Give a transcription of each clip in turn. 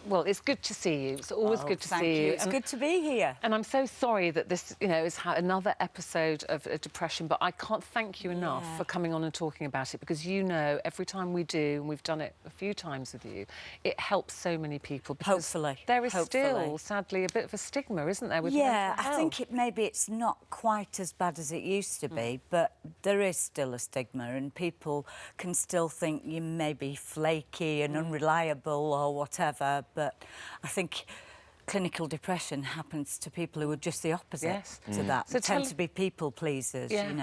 Well, it's good to see you. It's always good to see you. It's good to be here. And I'm so sorry that this, is another episode of depression, but I can't thank you enough for coming on and talking about it, because every time we do, and we've done it a few times with you, it helps so many people. Hopefully. There is still, sadly, a bit of a stigma, isn't there, with mental health? I think maybe it's not quite as bad as it used to be, but there is still a stigma, and people can still think you may be flaky and unreliable or whatever, but I think clinical depression happens to people who are just the opposite to that. So tend to be people pleasers, and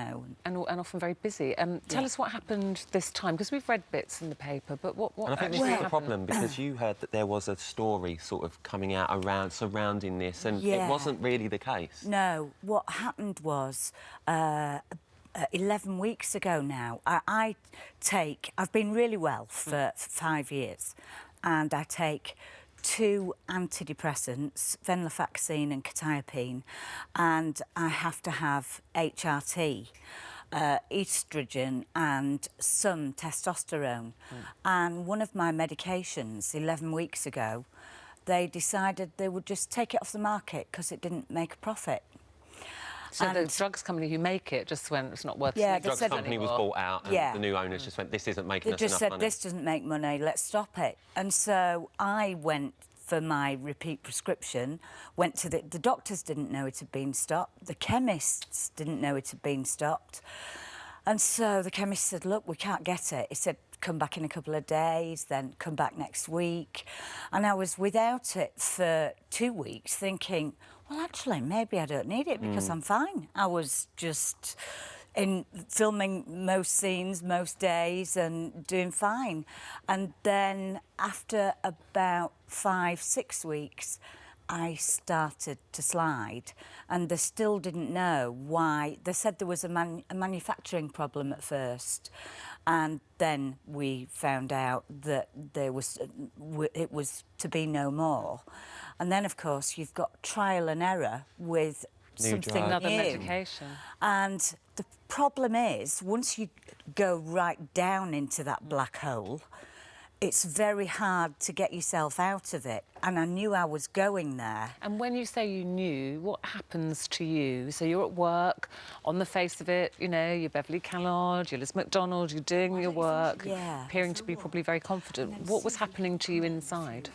often very busy. Tell us what happened this time, because we've read bits in the paper, but what and I think this is the problem, because you heard that there was a story sort of coming out surrounding this, and it wasn't really the case. No, what happened was 11 weeks ago now, I've been really well for 5 years, and I take 2 antidepressants, venlafaxine and quetiapine, and I have to have HRT, oestrogen and some testosterone. And one of my medications, 11 weeks ago, they decided they would just take it off the market because it didn't make a profit. So the drugs company who make it just went, it's not worth it. The drugs company was bought out, and the new owners just went, this isn't making us enough money. They just said, this doesn't make money, let's stop it. And so I went for my repeat prescription, went to the doctors didn't know it had been stopped, the chemists didn't know it had been stopped. And so the chemist said, look, we can't get it. He said, come back in a couple of days, then come back next week. And I was without it for 2 weeks thinking, well, actually, maybe I don't need it because I'm fine. I was just filming most scenes, most days, and doing fine. And then after about 5-6 weeks, I started to slide, and they still didn't know why. They said there was a manufacturing problem at first, and then we found out that it was to be no more. And then, of course, you've got trial and error with another medication. And the problem is, once you go right down into that black hole, it's very hard to get yourself out of it. And I knew I was going there. And when you say you knew, what happens to you? So you're at work, on the face of it, you're Beverley Callard, you're Liz McDonald, you're doing your work, appearing to be probably very confident. What was happening to you inside?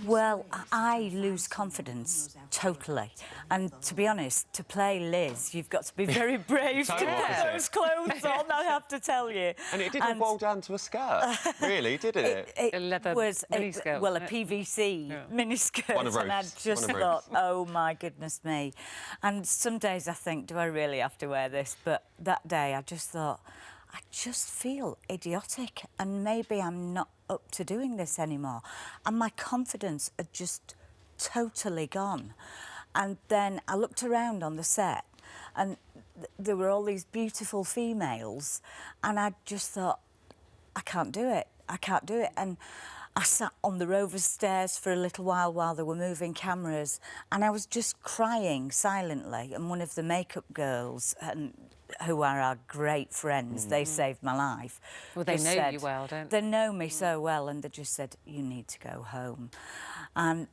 Well, I lose confidence, totally. And to be honest, to play Liz, you've got to be very brave to put those clothes on, I have to tell you. And it didn't boil down to a skirt, really, did it? It was a PVC miniskirt. One of Ruth's. And I just thought, oh, my goodness me. And some days I think, do I really have to wear this? But that day I just thought, I just feel idiotic, and maybe I'm not up to doing this anymore. And my confidence had just totally gone. And then I looked around on the set, and there were all these beautiful females, and I just thought, I can't do it. I can't do it. And I sat on the Rover's stairs for a little while they were moving cameras, and I was just crying silently. And one of the makeup girls, who are our great friends, they saved my life. Well, they know you well, don't they? They know me so well, and they just said, you need to go home. And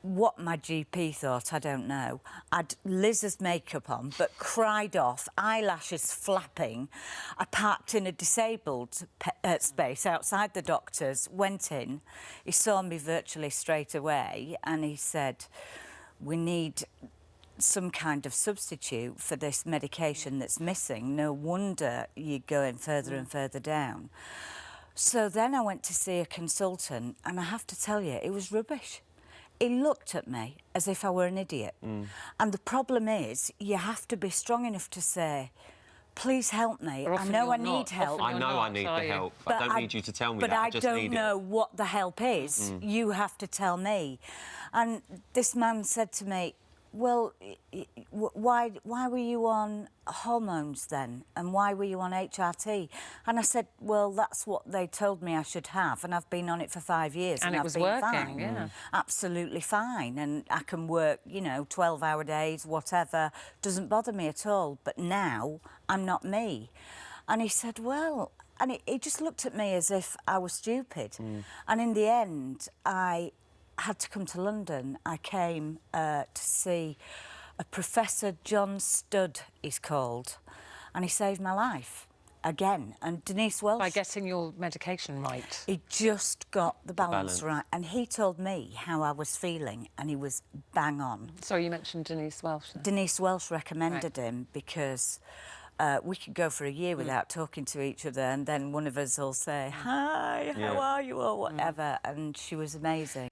what my GP thought, I don't know. I'd Liz's makeup on, but cried off, eyelashes flapping. I parked in a disabled space outside the doctor's, went in. He saw me virtually straight away, and he said, we need some kind of substitute for this medication that's missing. No wonder you're going further and further down. So then I went to see a consultant, and I have to tell you, it was rubbish. He looked at me as if I were an idiot. And the problem is, you have to be strong enough to say, please help me. I know I need help. I know I need the help. I don't need you to tell me that. But I just don't know what the help is. You have to tell me. And this man said to me, well, why were you on hormones then? And why were you on HRT? And I said, well, that's what they told me I should have, and I've been on it for 5 years. And it was working, Absolutely fine. And I can work, 12-hour days, whatever. Doesn't bother me at all. But now I'm not me. And he said, well... And he just looked at me as if I was stupid. And in the end, I had to come to London, I came to see a Professor John Studd, he's called, and he saved my life again. And Denise Welsh... By getting your medication right. He just got the balance right. And he told me how I was feeling, and he was bang on. Sorry, you mentioned Denise Welsh. Denise Welsh recommended him because we could go for a year without talking to each other, and then one of us will say, hi, how are you, or whatever, and she was amazing.